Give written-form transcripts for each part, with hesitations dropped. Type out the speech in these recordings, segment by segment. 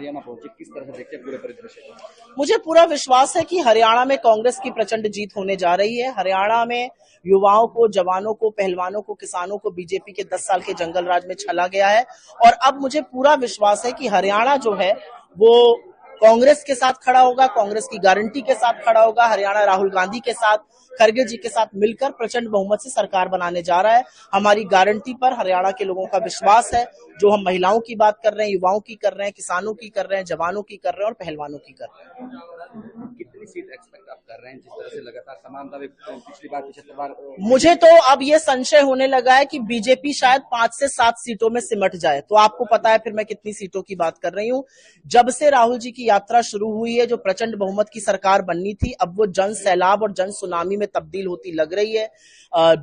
हरियाणा पहुंचे, किस तरह से देखते हैं पूरे परिदृश्य को? मुझे पूरा विश्वास है कि हरियाणा में कांग्रेस की प्रचंड जीत होने जा रही है। हरियाणा में युवाओं को, जवानों को, पहलवानों को, किसानों को बीजेपी के 10 साल के जंगल राज में छला गया है और अब मुझे पूरा विश्वास है कि हरियाणा जो है वो कांग्रेस के साथ खड़ा होगा, कांग्रेस की गारंटी के साथ खड़ा होगा। हरियाणा राहुल गांधी के साथ, खड़गे जी के साथ मिलकर प्रचंड बहुमत से सरकार बनाने जा रहा है। हमारी गारंटी पर हरियाणा के लोगों का विश्वास है। जो हम महिलाओं की बात कर रहे हैं, युवाओं की कर रहे हैं, किसानों की कर रहे हैं, जवानों की कर रहे हैं और पहलवानों की कर रहे हैं। कितनी सीट एक्सपेक्ट आप कर रहे हैं, जिस तरह से लगातार समानता पिछली बार 75 बार? मुझे तो अब ये संशय होने लगा है कि बीजेपी शायद 5 से 7 सीटों में सिमट जाए। तो आपको पता है फिर मैं कितनी सीटों की बात कर रही हूँ। जब से राहुल जी की यात्रा शुरू हुई है, जो प्रचंड बहुमत की सरकार बननी थी, अब वो जन सैलाब और जन सुनामी में तब्दील होती लग रही है।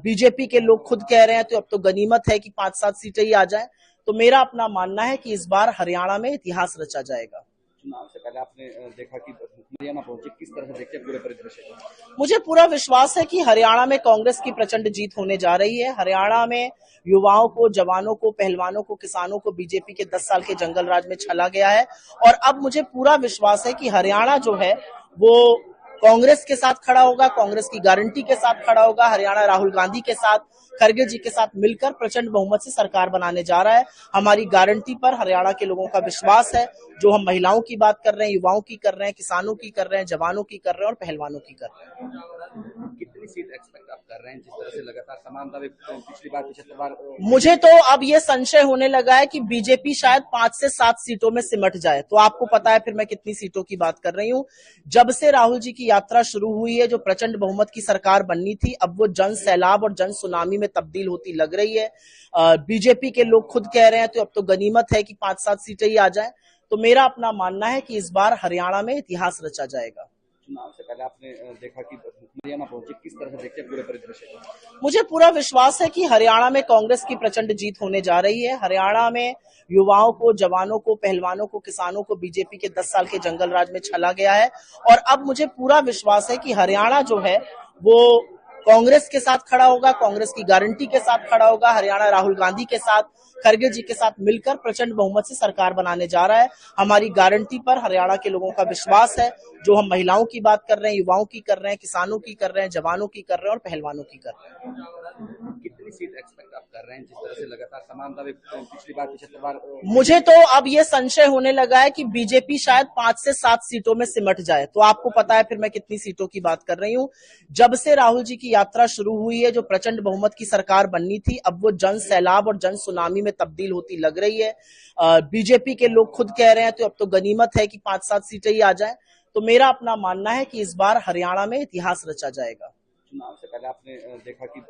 बीजेपी के लोग खुद कह रहे हैं तो अब तो गनीमत है कि 5-7 सीटें ही आ जाए। तो मेरा अपना मानना है कि इस बार हरियाणा में इतिहास रचा जाएगा। चुनाव से पहले आपने देखा कि हरियाणा पहुंचे, किस तरह से देखते हैं पूरे परिदृश्य को? मुझे पूरा विश्वास है कि हरियाणा में कांग्रेस की प्रचंड जीत होने जा रही है। हरियाणा में युवाओं को, जवानों को, पहलवानों को, किसानों को बीजेपी के 10 साल के जंगल राज में छला गया है और अब मुझे पूरा विश्वास है कि हरियाणा जो है वो कांग्रेस के साथ खड़ा होगा, कांग्रेस की गारंटी के साथ खड़ा होगा। हरियाणा राहुल गांधी के साथ, खड़गे जी के साथ मिलकर प्रचंड बहुमत से सरकार बनाने जा रहा है। हमारी गारंटी पर हरियाणा के लोगों का विश्वास है। जो हम महिलाओं की बात कर रहे हैं, युवाओं की कर रहे हैं, किसानों की कर रहे हैं, जवानों की कर रहे हैं और पहलवानों की कर रहे हैं। कितनी सीट एक्सपेक्ट आप कर रहे हैं, जिस तरह से लगातार समानता पिछली बार 75 बार? मुझे तो अब ये संशय होने लगा है कि बीजेपी शायद 5 से 7 सीटों में सिमट जाए। तो आपको पता है फिर मैं कितनी सीटों की बात कर रही हूँ। जब से राहुल जी की यात्रा शुरू हुई है, जो प्रचंड बहुमत की सरकार बननी थी, अब वो जन सैलाब और जन सुनामी में तब्दील होती लग रही है। बीजेपी के लोग खुद कह रहे हैं तो अब तो गनीमत है कि 5-7 सीटें ही आ जाए। तो मेरा अपना मानना है कि इस बार हरियाणा में इतिहास रचा जाएगा। चुनाव से पहले आपने देखा कि हरियाणा पहुंचे, किस तरह से देखते हैं पूरे परिदृश्य को? मुझे पूरा विश्वास है कि हरियाणा में कांग्रेस की प्रचंड जीत होने जा रही है। हरियाणा में युवाओं को, जवानों को, पहलवानों को, किसानों को बीजेपी के 10 साल के जंगल राज में छला गया है और अब मुझे पूरा विश्वास है कि हरियाणा जो है वो कांग्रेस के साथ खड़ा होगा, कांग्रेस की गारंटी के साथ खड़ा होगा। हरियाणा राहुल गांधी के साथ, खड़गे जी के साथ मिलकर प्रचंड बहुमत से सरकार बनाने जा रहा है। हमारी गारंटी पर हरियाणा के लोगों का विश्वास है। जो हम महिलाओं की बात कर रहे हैं, युवाओं की कर रहे हैं, किसानों की कर रहे हैं, जवानों की कर रहे हैं और पहलवानों की कर रहे हैं। कितनी सीट एक्सपेक्ट आप कर रहे हैं, जिस तरह से लगातार समानता पिछली बार 75 बार? मुझे तो अब ये संशय होने लगा है कि बीजेपी शायद 5 से 7 सीटों में सिमट जाए। तो आपको पता है फिर मैं कितनी सीटों की बात कर रही हूँ। जब से राहुल जी की यात्रा शुरू हुई है, जो प्रचंड बहुमत की सरकार बननी थी, अब वो जन सैलाब और जन सुनामी में तब्दील होती लग रही है। बीजेपी के लोग खुद कह रहे हैं तो अब तो गनीमत है कि 5-7 सीटें ही आ जाए। तो मेरा अपना मानना है कि इस बार हरियाणा में इतिहास रचा जाएगा। चुनाव से पहले आपने देखा कि